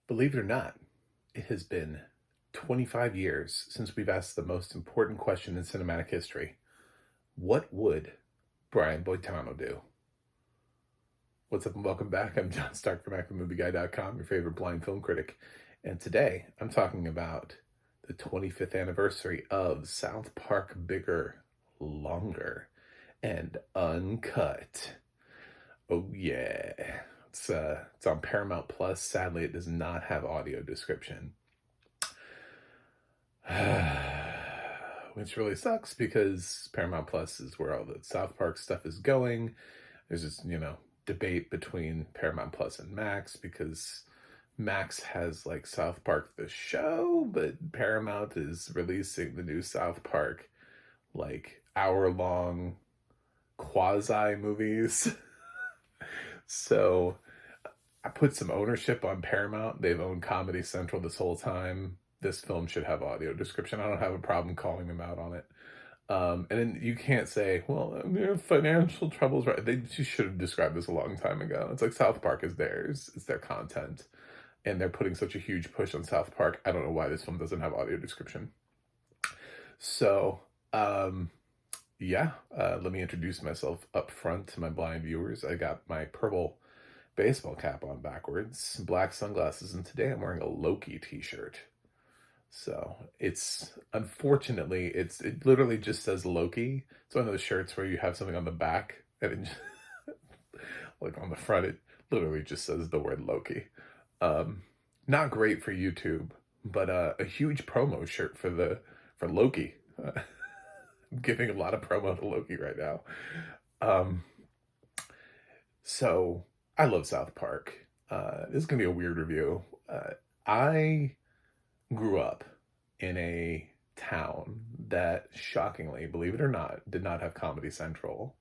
Believe it or not, it has been 25 years since we've asked the most important question in cinematic history. What would Brian Boitano do? What's up and welcome back. I'm John Stark from ActionMovieGuy.com, your favorite blind film critic. And today I'm talking about the 25th anniversary of South Park Bigger, Longer, and Uncut. Oh yeah. It's on Paramount Plus. Sadly, it does not have audio description. Which really sucks because Paramount Plus is where all the South Park stuff is going. There's this, debate between Paramount Plus and Max because Max has like South Park the show, but Paramount is releasing the new South Park like hour-long quasi movies. So I put some ownership on Paramount. They've owned Comedy Central this whole time. This film should have audio description. I don't have a problem calling them out on it. And then you can't say, well, financial troubles, right? They should have described this a long time ago. It's like South Park is theirs. It's their content. And they're putting such a huge push on South Park. I don't know why this film doesn't have audio description. So, let me introduce myself up front to my blind viewers. I got my purple baseball cap on backwards, black sunglasses, and today I'm wearing a Loki t-shirt. So unfortunately, it literally just says Loki. It's one of those shirts where you have something on the back and it just, like on the front, it literally just says the word Loki. Not great for YouTube, but a huge promo shirt for Loki. I'm giving a lot of promo to Loki right now. So I love South Park. This is gonna be a weird review. I grew up in a town that shockingly, believe it or not, did not have Comedy Central.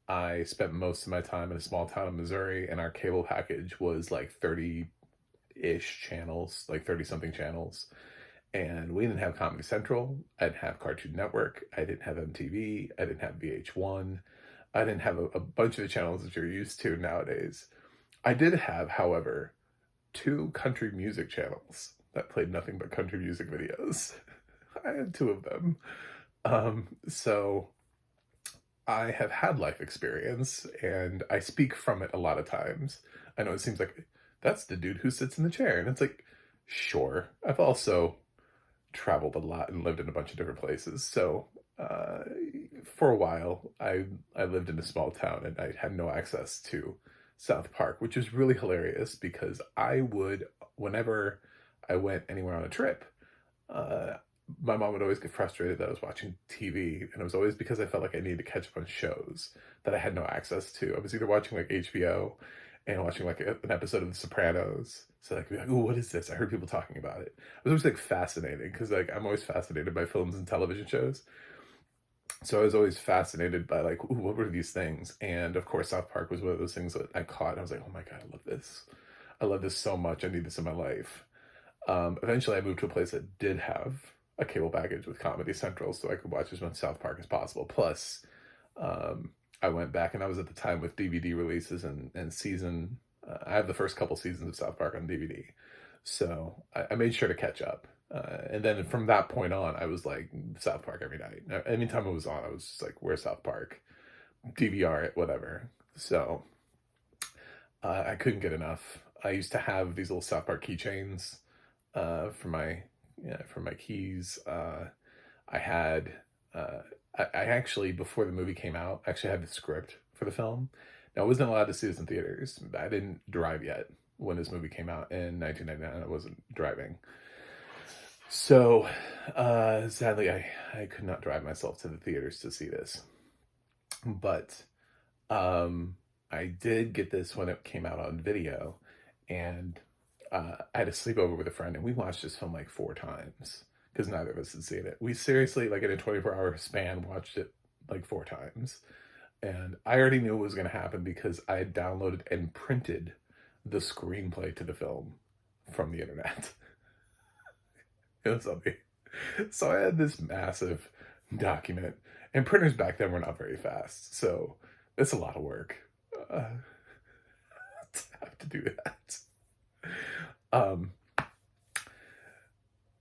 I spent most of my time in a small town in Missouri, and our cable package was like 30-ish channels, like 30-something channels. And we didn't have Comedy Central. I didn't have Cartoon Network. I didn't have MTV. I didn't have VH1. I didn't have a bunch of the channels that you're used to nowadays. I did have, however, 2 country music channels that played nothing but country music videos. I had 2 of them. So I have had life experience and I speak from it a lot of times. I know it seems like that's the dude who sits in the chair. And it's like, sure. I've also traveled a lot and lived in a bunch of different places. So for a while, I lived in a small town and I had no access to South Park, which is really hilarious because I would, whenever I went anywhere on a trip, my mom would always get frustrated that I was watching TV, and it was always because I felt like I needed to catch up on shows that I had no access to. I was either watching like HBO and watching like an episode of The Sopranos. So like, oh, what is this? I heard people talking about it. It was always like fascinating because like I'm always fascinated by films and television shows. So I was always fascinated by like, ooh, what were these things? And of course, South Park was one of those things that I caught. And I was like, oh my God, I love this. I love this so much. I need this in my life. Eventually, I moved to a place that did have a cable package with Comedy Central so I could watch as much South Park as possible. Plus, I went back and I was at the time with DVD releases and season. I have the first couple seasons of South Park on DVD. So I made sure to catch up. And then from that point on, I was like South Park every night. Anytime it was on, I was just like, where's South Park? DVR it, whatever. So I couldn't get enough. I used to have these little South Park keychains for my keys. I had I actually, before the movie came out, actually had the script for the film. Now I wasn't allowed to see this in theaters. I didn't drive yet when this movie came out in 1999. I wasn't driving. So, sadly, I could not drive myself to the theaters to see this. But I did get this when it came out on video, and I had a sleepover with a friend, and we watched this film like 4 times because neither of us had seen it. We seriously, like in a 24-hour span, watched it like 4 times. And I already knew what was going to happen because I had downloaded and printed the screenplay to the film from the internet. It was something. So I had this massive document, and printers back then were not very fast. So it's a lot of work to have to do that. Um,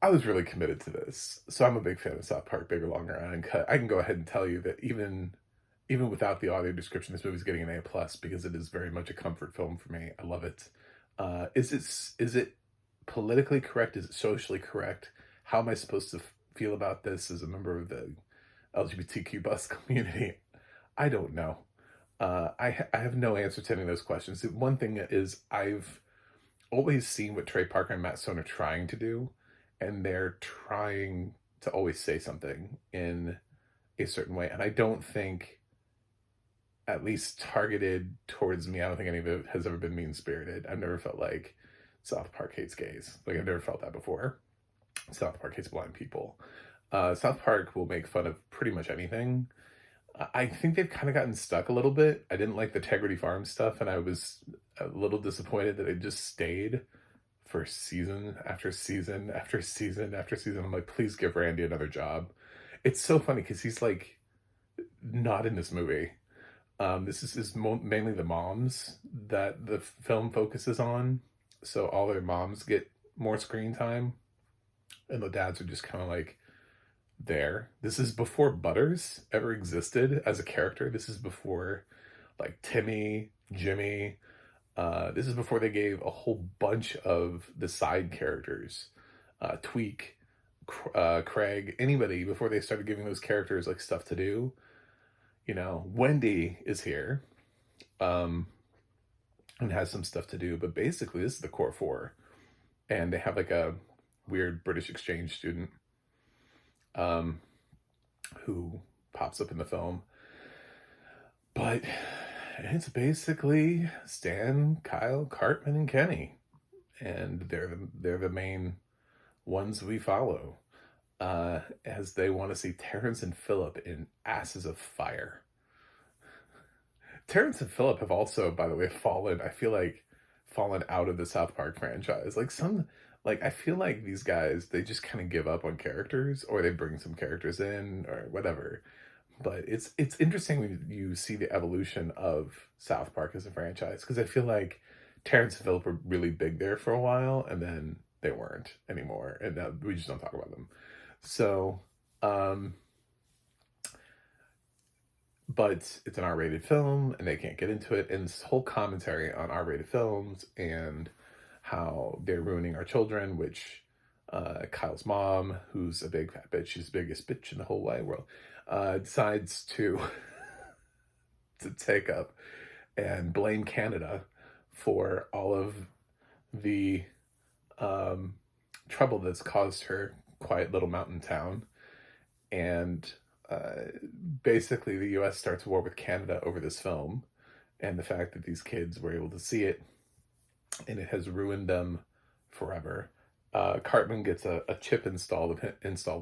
I was really committed to this, so I'm a big fan of South Park, Bigger, Longer, and Uncut. I can go ahead and tell you that even without the audio description, this movie's getting an A plus because it is very much a comfort film for me. I love it. Is it politically correct? Is it socially correct? How am I supposed to feel about this as a member of the LGBTQ plus community? I don't know. I have no answer to any of those questions. One thing is I've always seen what Trey Parker and Matt Stone are trying to do, and they're trying to always say something in a certain way. And I don't think, at least targeted towards me, I don't think any of it has ever been mean spirited. I've never felt like South Park hates gays. Like, I've never felt that before. South Park hates blind people. South Park will make fun of pretty much anything. I think they've kind of gotten stuck a little bit. I didn't like the Integrity Farm stuff, and I was a little disappointed that it just stayed for season after season after season after season. I'm like, please give Randy another job. It's so funny because he's like not in this movie. This is mainly the moms that the film focuses on. So all their moms get more screen time, and the dads are just kind of like there. This is before Butters ever existed as a character. This is before like Timmy, Jimmy. This is before they gave a whole bunch of the side characters, Tweak, Craig, anybody, before they started giving those characters like stuff to do. You know, Wendy is here, and has some stuff to do, but basically this is the core four, and they have like a weird British exchange student, who pops up in the film, but it's basically Stan, Kyle, Cartman, and Kenny, and they're the main ones we follow, as they want to see Terrence and Phillip in Asses of Fire. Terrence and Phillip have also, by the way, fallen out of the South Park franchise. I feel like these guys, they just kind of give up on characters, or they bring some characters in, or whatever. But it's interesting when you see the evolution of South Park as a franchise, because I feel like Terrence and Phillip were really big there for a while, and then they weren't anymore, and we just don't talk about them. So, but it's an R-rated film, and they can't get into it, and this whole commentary on R-rated films and how they're ruining our children, which Kyle's mom, who's a big fat bitch, she's the biggest bitch in the whole wide world, decides to take up and blame Canada for all of the trouble that's caused her quiet little mountain town. And basically the US starts war with Canada over this film, and the fact that these kids were able to see it, and it has ruined them forever. Cartman gets a chip installed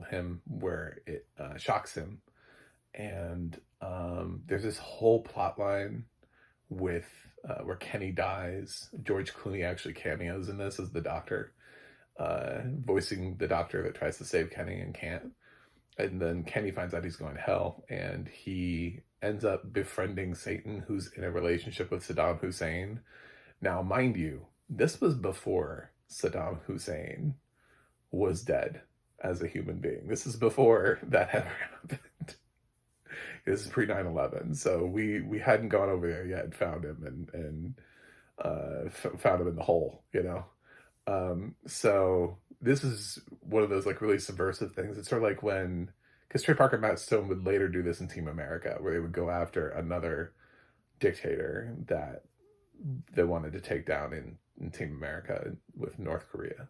him where it shocks him, and there's this whole plot line with where Kenny dies. George Clooney actually cameos in this as the doctor, voicing the doctor that tries to save Kenny and can't. And then Kenny finds out he's going to hell, and he ends up befriending Satan, who's in a relationship with Saddam Hussein. Now, mind you, this was before Saddam Hussein was dead as a human being. This is before that ever happened. This is pre 9/11, so we hadn't gone over there yet and found him and found him in the hole, you know. So this is one of those like really subversive things. It's sort of like when, because Trey Parker and Matt Stone would later do this in Team America, where they would go after another dictator that they wanted to take down in Team America with North Korea.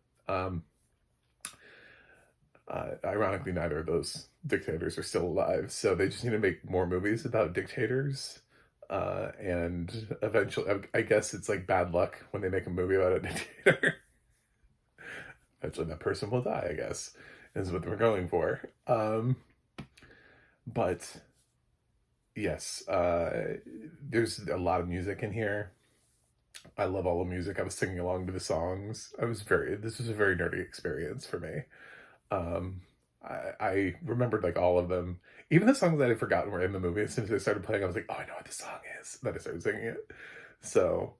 Ironically, neither of those dictators are still alive, so they just need to make more movies about dictators. And eventually, I guess it's like bad luck when they make a movie about a dictator. Eventually, that person will die, I guess, is what we're going for. But yes, there's a lot of music in here. I love all the music. I was singing along to the songs. This was a very nerdy experience for me. I remembered like all of them. Even the songs that I had forgotten were in the movie. As soon as they started playing, I was like, oh, I know what this song is. Then I started singing it. So,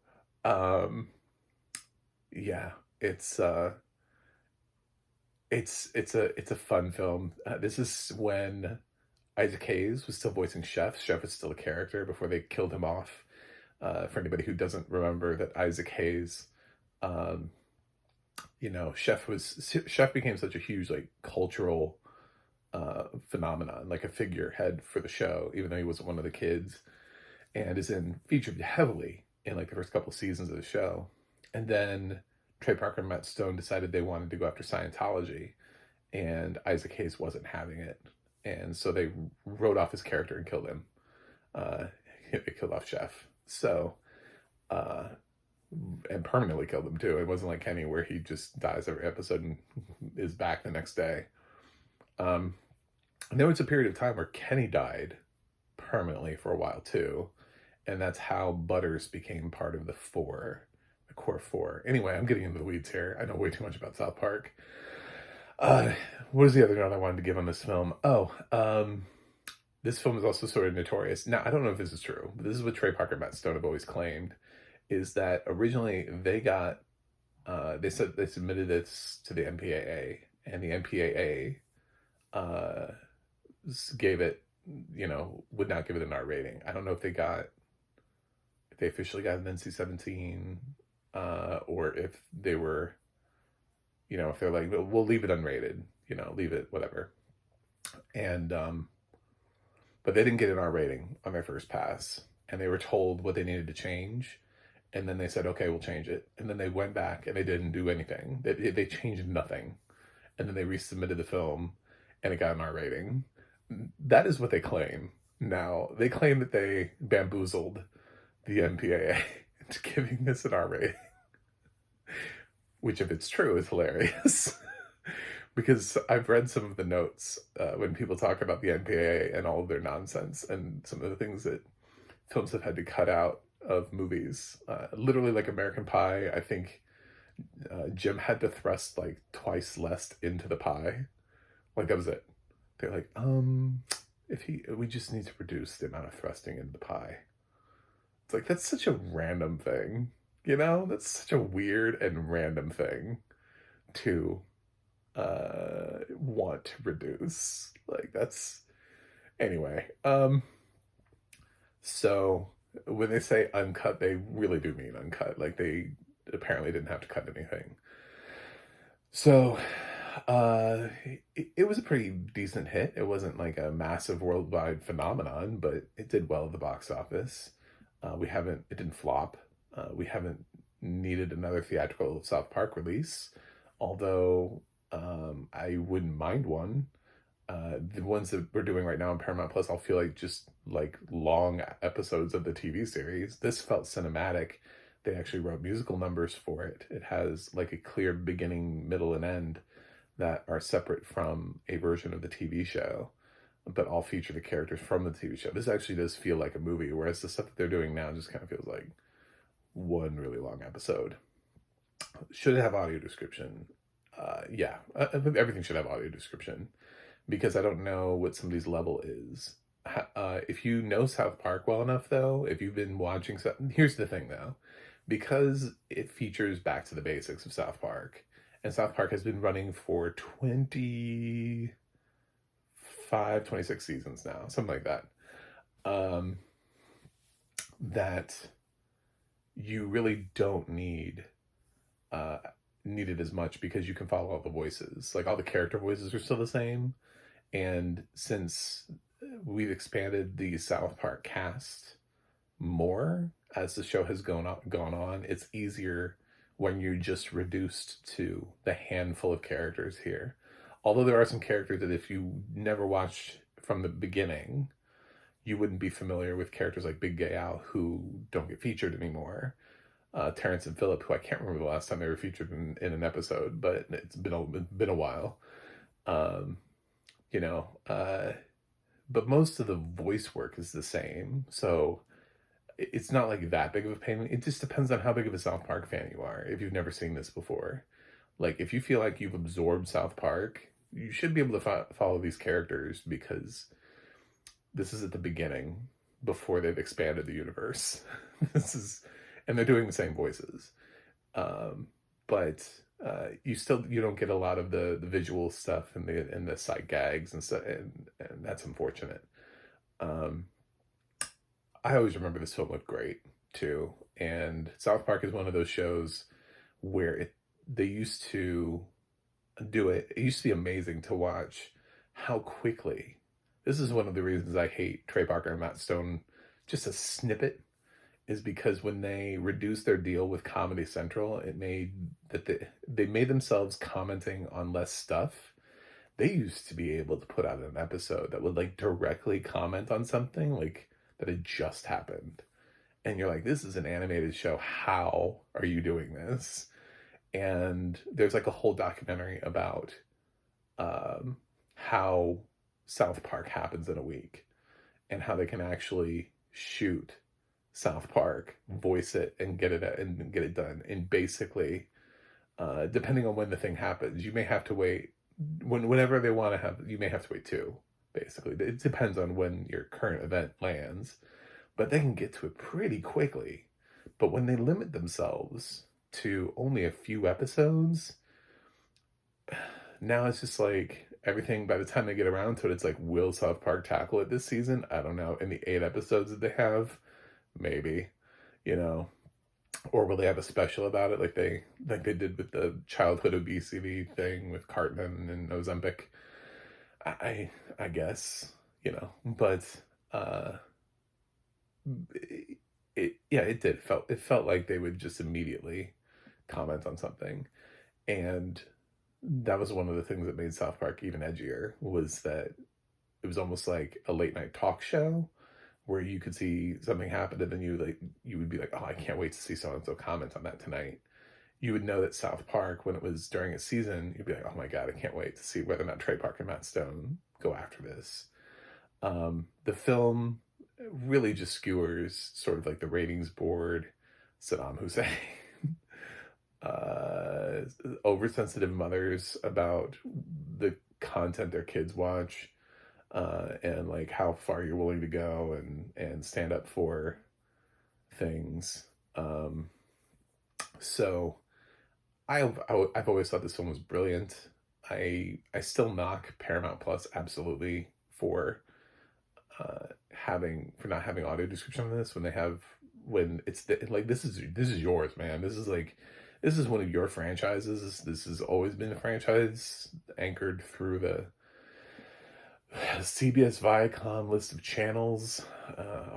yeah. It's it's a fun film. This is when Isaac Hayes was still voicing Chef. Chef is still a character before they killed him off. For anybody who doesn't remember that Isaac Hayes, um, Chef became such a huge like cultural phenomenon, like a figurehead for the show, even though he wasn't one of the kids, and is in featured heavily in like the first couple of seasons of the show. And then Trey Parker and Matt Stone decided they wanted to go after Scientology, and Isaac Hayes wasn't having it, and so they wrote off his character and killed him. Uh, they killed off Chef. So, uh, and permanently killed him too. It wasn't like Kenny where he just dies every episode and is back the next day. And there was a period of time where Kenny died permanently for a while too, and that's how Butters became part of the core four. Anyway, I'm getting into the weeds here. I know way too much about South Park. What was the other note I wanted to give on this film? This film is also sort of notorious. Now, I don't know if this is true, but this is what Trey Parker and Matt Stone have always claimed, is that originally they said they submitted this to the MPAA, and the MPAA gave it, would not give it an R rating. I don't know if they officially got an NC-17, or if they were, if they're like, we'll leave it unrated, leave it, whatever. And, but they didn't get an R rating on their first pass, and they were told what they needed to change. And then they said, okay, we'll change it. And then they went back and they didn't do anything. They changed nothing. And then they resubmitted the film and it got an R rating. That is what they claim. Now, they claim that they bamboozled the MPAA into giving this an R rating. Which, if it's true, is hilarious. Because I've read some of the notes when people talk about the MPAA and all of their nonsense and some of the things that films have had to cut out of movies. Literally, like American Pie, I think Jim had to thrust like twice less into the pie. Like, that was it. They're like, we just need to reduce the amount of thrusting into the pie. It's like, that's such a random thing, That's such a weird and random thing to want to reduce. Like, that's... Anyway, so when they say uncut, they really do mean uncut. Like, they apparently didn't have to cut anything. So, it was a pretty decent hit. It wasn't like a massive worldwide phenomenon, but it did well at the box office. It didn't flop. We haven't needed another theatrical South Park release, although I wouldn't mind one. The ones that we're doing right now on Paramount Plus, I'll feel like just like long episodes of the TV series. This felt cinematic. They actually wrote musical numbers for it. It has like a clear beginning, middle, and end that are separate from a version of the TV show, but all feature the characters from the TV show. This actually does feel like a movie, whereas the stuff that they're doing now just kind of feels like one really long episode. Should it have audio description? Yeah, everything should have audio description, because I don't know what somebody's level is. If you know South Park well enough, though, if you've been watching... Here's the thing, though. Because it features back to the basics of South Park, and South Park has been running for 26 seasons now, something like that, that you really don't need it as much, because you can follow all the voices. Like, all the character voices are still the same. And since we've expanded the South Park cast more as the show has gone on, it's easier when you're just reduced to the handful of characters here. Although there are some characters that if you never watched from the beginning, you wouldn't be familiar with. Characters like Big Gay Al, who don't get featured anymore. Terrence and Phillip, who I can't remember the last time they were featured in an episode, but it's been a while. But most of the voice work is the same, so it's not like that big of a pain. It just depends on how big of a South Park fan you are. If you've never seen this before, like, if you feel like you've absorbed South Park, you should be able to follow these characters, because this is at the beginning before they've expanded the universe. And they're doing the same voices. But you don't get a lot of the visual stuff and the side gags and stuff, and that's unfortunate. Um, I always remember this film looked great too, and South Park is one of those shows where they used to do it. It used to be amazing to watch how quickly. This is one of the reasons I hate Trey Parker and Matt Stone. Just a snippet is because when they reduced their deal with Comedy Central, it made that they made themselves commenting on less stuff. They used to be able to put out an episode that would like directly comment on something like that had just happened. And you're like, this is an animated show. How are you doing this? And there's like a whole documentary about how South Park happens in a week and how they can actually shoot South Park, voice it, and get it done. And basically, depending on when the thing happens, you may have to wait whenever they want to have. You may have to wait too. Basically, it depends on when your current event lands, but they can get to it pretty quickly. But when they limit themselves to only a few episodes, now it's just like everything. By the time they get around to it, it's like, will South Park tackle it this season? I don't know. In the 8 episodes that they have, maybe, you know, or will they have a special about it like they did with the childhood obesity thing with Cartman and Ozempic? I guess, you know, but it felt like they would just immediately comment on something. And that was one of the things that made South Park even edgier, was that it was almost like a late night talk show where you could see something happen and then you would be like, oh, I can't wait to see so and so comment on that tonight. You would know that South Park, when it was during a season, you'd be like, oh my God, I can't wait to see whether or not Trey Parker and Matt Stone go after this. The film really just skewers sort of like the ratings board, Saddam Hussein, oversensitive mothers about the content their kids watch, and like how far you're willing to go and stand up for things. So I've always thought this film was brilliant. I still knock Paramount Plus absolutely for not having audio description on this when it's like this is yours, man. This is one of your franchises. This has always been a franchise anchored through the CBS Viacom list of channels,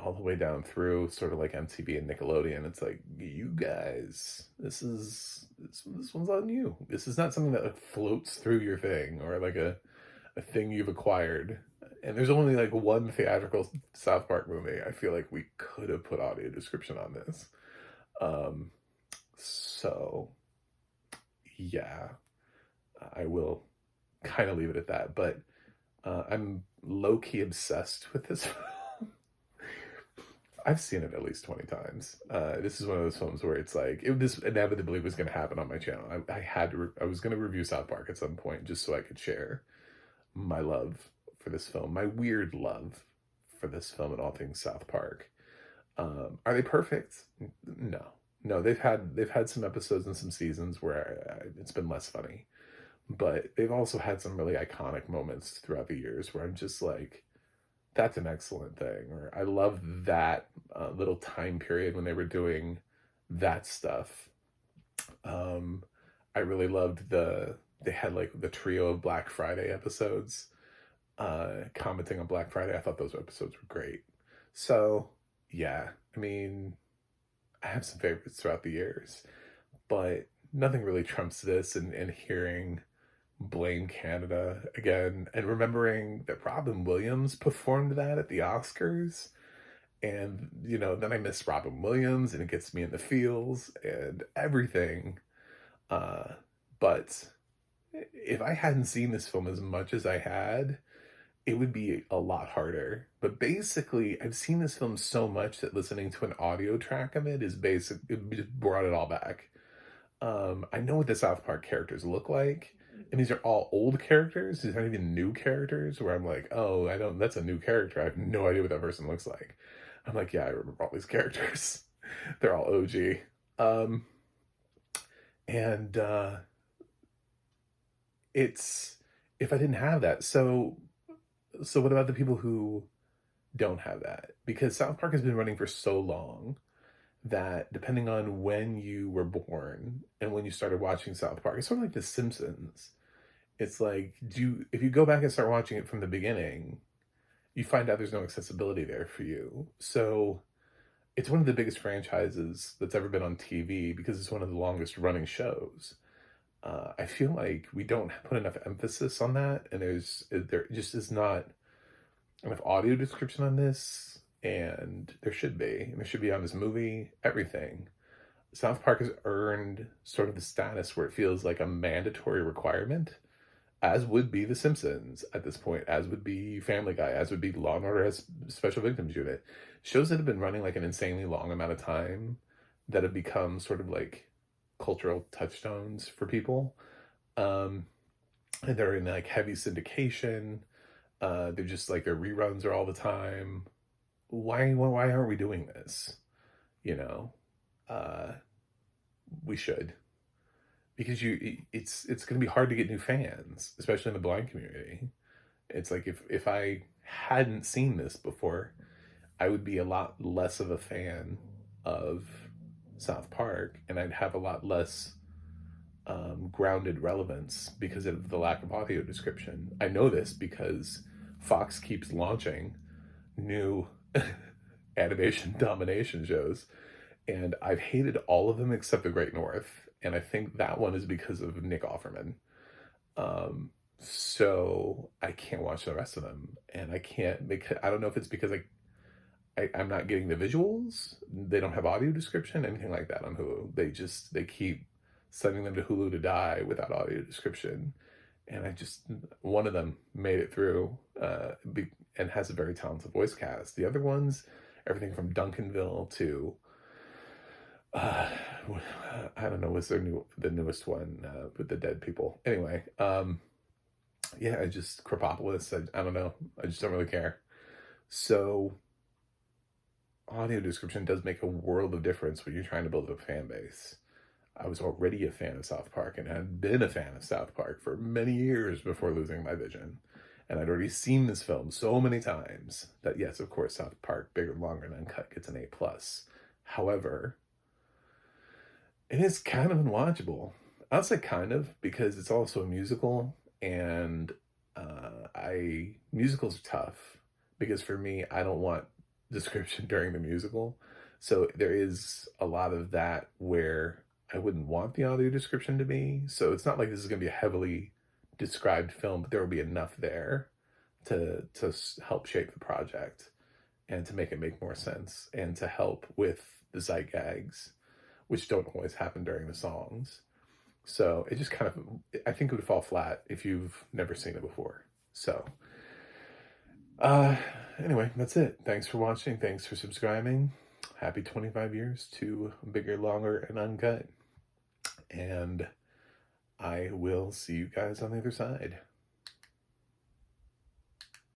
all the way down through sort of like MTV and Nickelodeon. It's like, you guys, this one's on you. This is not something that like floats through your thing or like a thing you've acquired. And there's only like one theatrical South Park movie. I feel like we could have put audio description on this. So yeah, I will kind of leave it at that. But I'm low-key obsessed with this film. I've seen it at least 20 times. This is one of those films where it's like, this inevitably was going to happen on my channel. I was going to review South Park at some point just so I could share my love for this film, my weird love for this film and all things South Park. Are they perfect? No. They've had some episodes and some seasons where it's been less funny. But they've also had some really iconic moments throughout the years where I'm just like, that's an excellent thing. Or I love that little time period when they were doing that stuff. I really loved they had like the trio of Black Friday episodes, commenting on Black Friday. I thought those episodes were great. So yeah, I mean, I have some favorites throughout the years, but nothing really trumps this, and hearing Blame Canada again and remembering that Robin Williams performed that at the Oscars, and you know, then I miss Robin Williams and it gets me in the feels and everything. But if I hadn't seen this film as much as I had, it would be a lot harder. But basically, I've seen this film so much that listening to an audio track of it just brought it all back. I know what the South Park characters look like, and these are all old characters. These aren't even new characters where I'm like, oh, that's a new character. I have no idea what that person looks like. I'm like, yeah, I remember all these characters. They're all OG. And it's if I didn't have that. So what about the people who don't have that? Because South Park has been running for so long that depending on when you were born and when you started watching South Park, it's sort of like The Simpsons. It's like, if you go back and start watching it from the beginning, you find out there's no accessibility there for you. So it's one of the biggest franchises that's ever been on TV because it's one of the longest running shows. I feel like we don't put enough emphasis on that, and there just is not enough audio description on this, and there should be. And there should be on this movie, everything. South Park has earned sort of the status where it feels like a mandatory requirement, as would be The Simpsons at this point, as would be Family Guy, as would be Law and Order as Special Victims Unit. Shows that have been running like an insanely long amount of time that have become sort of like cultural touchstones for people. And they're in like heavy syndication. They're just like their reruns are all the time. Why aren't we doing this? You know, uh, we should, because it's going to be hard to get new fans, especially in the blind community. It's like if I hadn't seen this before, I would be a lot less of a fan of South Park, and I'd have a lot less grounded relevance because of the lack of audio description. I know this because Fox keeps launching new animation domination shows, and I've hated all of them except The Great North, and I think that one is because of Nick Offerman. So I can't watch the rest of them, and I can't make. I don't know if it's because I'm not getting the visuals. They don't have audio description, anything like that on Hulu. They keep sending them to Hulu to die without audio description. And one of them made it through and has a very talented voice cast. The other ones, everything from Duncanville to, I don't know, what's the newest one with the dead people. Anyway, yeah, Krapopolis, I don't know. I just don't really care. So audio description does make a world of difference when you're trying to build a fan base. I was already a fan of South Park and had been a fan of South Park for many years before losing my vision. And I'd already seen this film so many times that, yes, of course, South Park, Bigger, Longer, and Uncut gets an A+. However, it is kind of unwatchable. I'll say kind of, because it's also a musical, and musicals are tough, because for me, I don't want description during the musical. So there is a lot of that where I wouldn't want the audio description to be. So it's not like this is going to be a heavily described film, but there will be enough there to help shape the project and to make it make more sense and to help with the zeitgags, which don't always happen during the songs. So it just kind of, I think it would fall flat if you've never seen it before. So, anyway, that's it. Thanks for watching. Thanks for subscribing. Happy 25 years to Bigger, Longer, and Uncut. And I will see you guys on the other side.